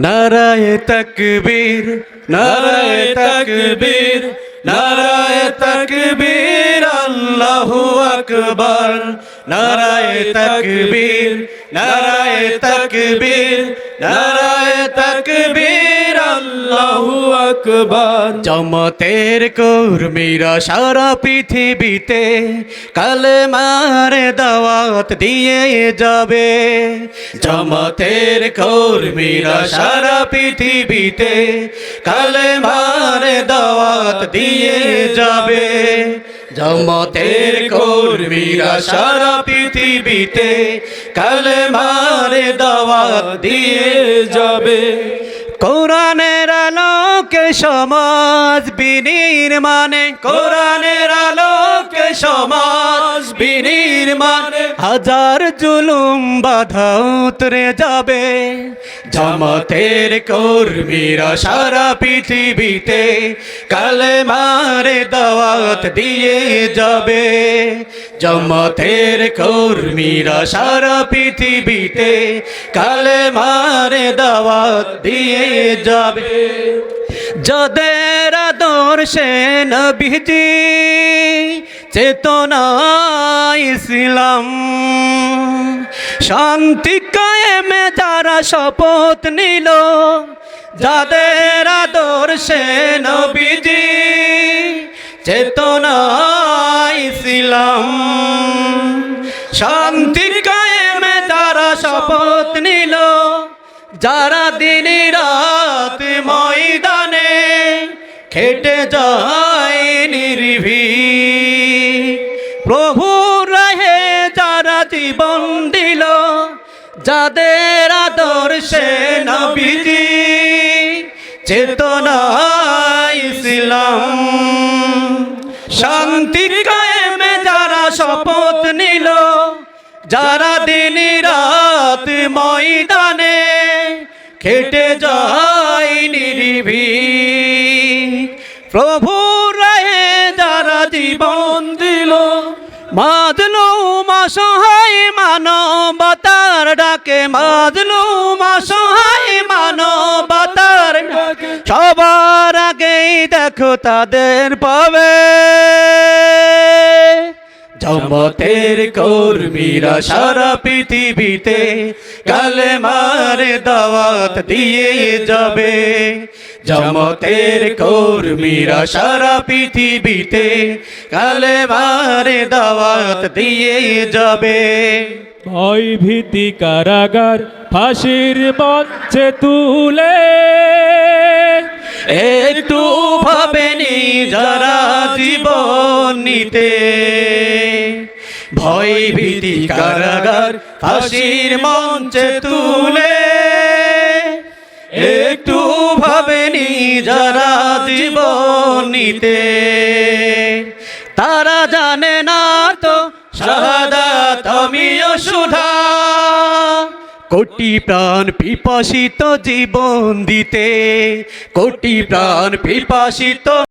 নারায়ে তাকবীর, নারায়ে তাকবীর, নারায়ে তাকবীর, আল্লাহু আকবার। নারায়ে তাকবীর, নারায়ে তাকবীর, নারায়ে তাকবীর, আল্লাহু আকবার। জামাতের কর্মীরা সারা পৃথিবীতে কালেমার দাওয়াত দিয়ে যাবে। জামাতের কর্মীরা সারা পৃথিবীতে কালেমার দাওয়াত দিয়ে যাবে। জামাতের কর্মীরা সারা পৃথিবীতে কালেমার দাওয়াত দিয়ে যাবে। কোরআনের আলোকে সমাজ বিনির্মাণে, কোরআনের আলোকে সমাজ বিনির্মাণে হাজার জুলুম বাধা উতরে যাবে। জামাতের কর্মীরা সারা পৃথিবীতে কালেমার দাওয়াত দিয়ে যাবে। জামাতের কর্মীরা সারা পৃথিবীতে কালেমার দাওয়াত দিয়ে যাবে। যাদের আদর্শে নবীজি চেতনা ইসলাম, শান্তি কায়েমে যারা শপথ নিল। যাদের আদর্শে নবীজি চেতনা ইসলাম, শান্তি কায়েমে যারা শপথ নিল। যারা দিন রাত ময়দানে খেটে যায় নির্ভীক, প্রভু রাহে যারা জীবন দিল। যাদের আদর্শে নবীজি চেতনা ইসলাম, শান্তি কায়েমে যারা শপথ নিল। যারা দিন রাত ময়দানে খেটে যায় নির্ভীক, প্রভু রাহে যারা জীবন দিল। মাজলুম অসহায় মানবতার ডাকে, মাজলুম অসহায় মানবতার ডাকে সবার আগেই দেখো তাদের পাবে। জামাতের কর্মীরা সারা পৃথিবীতে কালেমার দাওয়াত দিয়ে যাবে। জামাতের কর্মীরা সারা পৃথিবীতে কালেমার দাওয়াত দিয়ে যাবে। ভয় ভীতি কারাগার ফাঁসির মঞ্চে তুলে একটু ভাবেনি যারা জীবন নিতে। ভয় ভীতি কারাগার ফাঁসির মঞ্চে তুলে একটু ভাবেনি যারা জীবন নিতে। তারা জানে না তো শাহাদাত আমিও সুধা, কোটি প্রাণ পিপাসিত জীবন দিতে, কোটি প্রাণ পিপাসিত